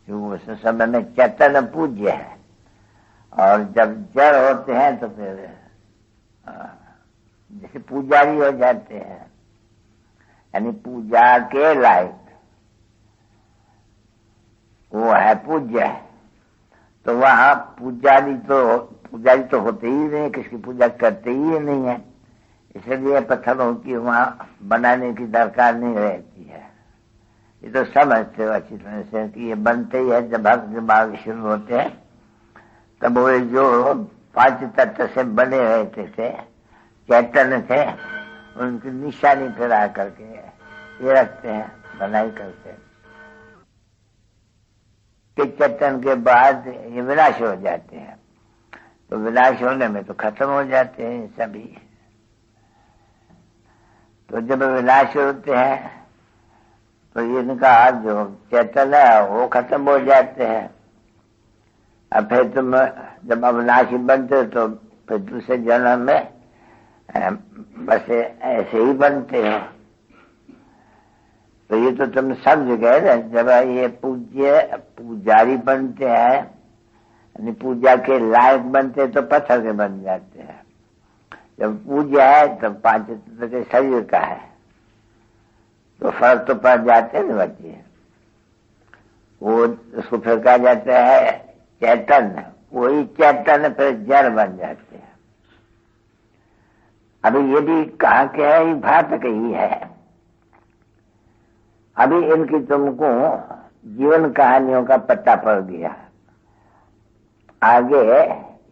क्योंकि उस समय में चैतन्य पूज्य है, और जब जड़ होते हैं तो फिर जैसे पुजारी हो जाते हैं, यानी पूजा के लायक, वो है पूज्य है। तो वहां पुजारी तो होते ही नहीं, किसकी पूजा करते ही नहीं है, इसलिए पत्थरों की वहां बनाने की दरकार नहीं रहती है। ये तो समझते हो अच्छी तरह से कि ये बनते ही है। जब भक्त दिमाग शुरू होते हैं तब वो जो 5 तत्व से बने रहते थे, चैतन्य थे, उनकी निशानी फिरा करके ये रखते हैं, बनाई करके। कि चैतन्य के बाद ये विनाश हो जाते हैं, तो विनाश होने में तो खत्म हो जाते हैं सभी। तो जब विनाश होते हैं तो इनका जो चैतन्य है वो खत्म हो जाते हैं। अब फिर तुम जब अविनाशी बनते तो फिर दूसरे जन्म में बस ऐसे ही बनते हो। तो ये तो तुम समझ गए ना, जब ये पुजारी बनते हैं, यानी पूजा के लायक बनते तो पत्थर के बन जाते हैं। जब पूजा है तो 5 तत्व के शरीर का है, तो फर्क तो पड़ जाते हैं ना बच्चे। वो उसको फिर कहा जाता है चैतन्य, वही चैतन्य फिर जड़ बन जाते हैं। अभी ये भी कहाँ के है, ये भारत के ही है। अभी इनकी तुमको जीवन कहानियों का पता पड़ गया। आगे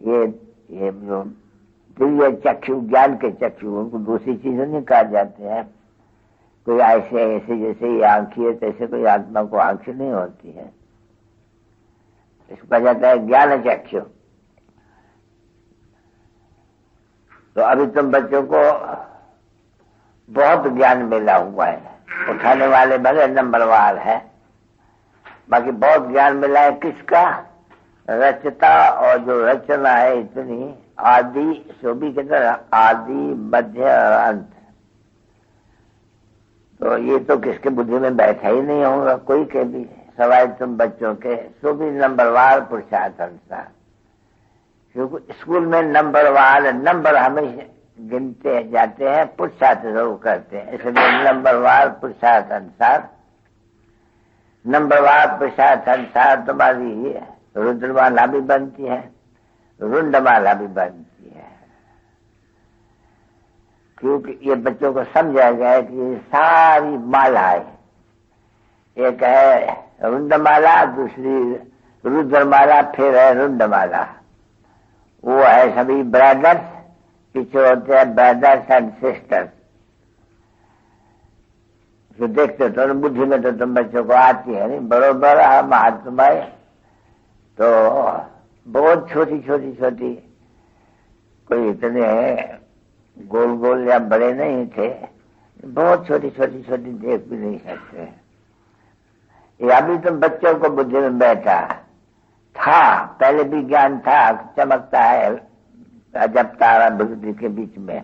ये जो दिव्य चक्षु, ज्ञान के चक्षु, उनको दूसरी चीजें नहीं कहा जाते हैं। कोई ऐसे जैसे ये आंखी है तैसे कोई आत्मा को आंखी नहीं होती है, इसको कहा जाता है ज्ञान चक्षु। तो अभी तुम बच्चों को बहुत ज्ञान मिला हुआ है, उठाने वाले भले नंबरवार है, बाकी बहुत ज्ञान मिला है। किसका? रचता, और जो रचना है इतनी आदि, शोभी के तरह आदि, मध्य और अंत। तो ये तो किसके बुद्धि में बैठा ही नहीं होगा कोई के भी, सवाल तुम बच्चों के। सो भी नंबरवार पुरुषार्थ अनुसार, क्योंकि स्कूल में नंबरवार नंबर हमेशा गिनते जाते हैं, पुरुषार्थ जरूर करते हैं, इसलिए नंबरवार पुरुषार्थ अनुसार। नंबरवार पुरुषार्थ अनुसार तुम्हारी रुद्रमाला भी बनती है, रुंडमाला भी बनती है, क्योंकि ये बच्चों को समझा गया कि ये सारी मालाएं, एक है रुंडमाला, दूसरी रुद्रमाला, फिर है रुंडमाला। वो है सभी ब्रदर्स, पीछे होते हैं ब्रदर्स एंड सिस्टर्स। जो देखते तो बुद्धि में तो तुम बच्चों को आती है नहीं, बरोबर हम हाथ तुम्हारे तो बहुत छोटी छोटी छोटी, कोई इतने गोल गोल या बड़े नहीं थे, बहुत छोटी छोटी छोटी देख भी नहीं सकते। ये अभी तुम बच्चों को बुद्धि में बैठा था, पहले भी ज्ञान था, चमकता है अजब तारा बुद्धि के बीच में।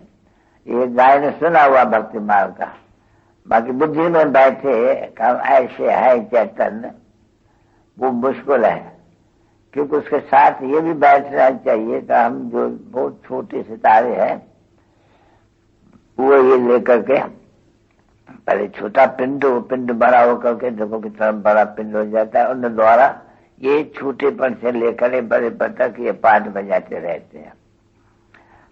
ये गाय ने सुना हुआ भक्ति मार्ग का, बाकी बुद्धि में बैठे काम ऐसे है चैतन्य, वो मुश्किल है। क्योंकि उसके साथ ये भी बैठना चाहिए कि हम जो बहुत छोटे सितारे हैं वो ये लेकर के, पहले छोटा पिंड बड़ा होकर के देखो कितना बड़ा पिंड हो जाता है, उन द्वारा ये छोटेपन से लेकर बड़े पद तक ये पाठ बजाते रहते हैं।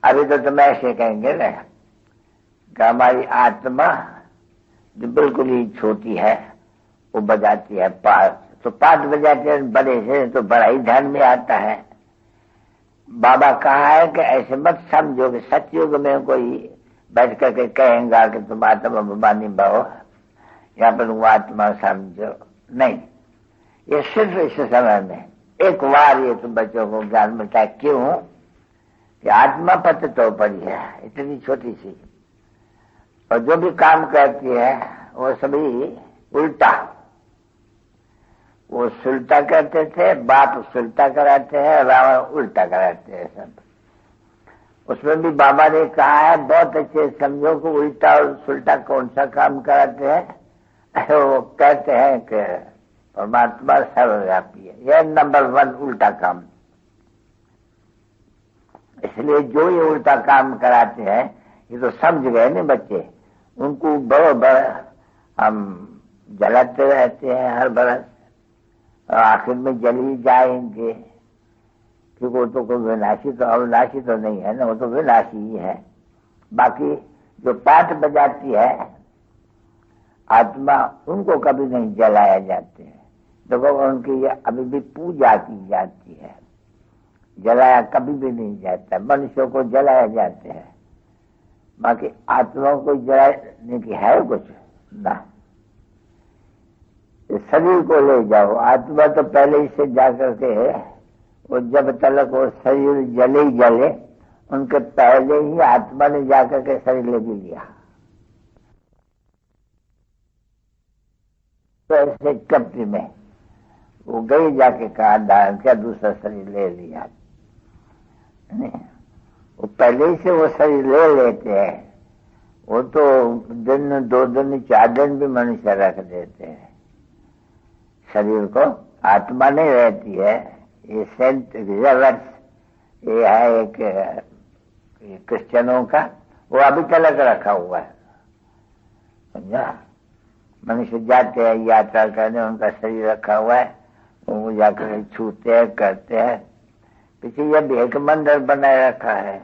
अभी तो तुम ऐसे कहेंगे ना कि हमारी आत्मा जो बिल्कुल ही छोटी है वो बजाती है पाठ, तो पाठ बजाते हैं बड़े से तो बड़ा ही ध्यान में आता है। बाबा कहा है कि ऐसे मत समझो कि सतयुग में कोई बैठ करके कहेंगे कि तुम आत्मा भवानी भाव, यहाँ पर तुम आत्मा समझो नहीं। ये सिर्फ इस समय में एक बार ये तुम बच्चों को ज्ञान मिलता है। क्यों? कि आत्मा पत तो पड़ी है इतनी छोटी सी, और जो भी काम करती है वो सभी उल्टा। वो सुलटा करते थे, बाप सुलटा कराते हैं, रावण उल्टा कराते हैं सब। उसमें भी बाबा ने कहा है बहुत अच्छे समझो को उल्टा और सुलटा कौन सा काम कराते हैं। वो कहते हैं कि परमात्मा सर्वव्यापी है। यह नंबर 1 उल्टा काम। इसलिए जो ये उल्टा काम कराते हैं, ये तो समझ गए ना बच्चे, उनको बराबर हम जलाते रहते हैं हर बरस, और आखिर में जल ही जाएंगे, क्योंकि वो तो कोई विनाशी तो अविनाशी तो नहीं है ना, वो तो विनाशी ही है। बाकी जो पाठ बजाती है आत्मा, उनको कभी नहीं जलाया जाते हैं। देखो उनकी अभी भी पूजा की जाती है, जलाया कभी भी नहीं जाता। मनुष्यों को जलाया जाते हैं, बाकी आत्माओं को जलाने की है कुछ ना। शरीर को ले जाओ, आत्मा तो पहले ही से जाकर के वो जब तक वो शरीर जले ही जले, उनके पहले ही आत्मा ने जाकर के शरीर ले भी लिया। तो ऐसे कपटी में वो गई जाके कहा धारण किया, दूसरा शरीर ले लिया। वो पहले ही से वो शरीर ले लेते हैं। वो तो दिन 2 दिन 4 दिन भी मनुष्य रख देते हैं शरीर को, आत्मा नहीं रहती है। ये सेंट रिजर्वर्स, ये है एक क्रिश्चियनों का, वो अभी तक रखा हुआ है, समझा। मनुष्य जाते हैं यात्रा करने, उनका शरीर रखा हुआ है, वो जाकर छूते हैं, करते हैं। पीछे जब एक मंदिर बनाए रखा है,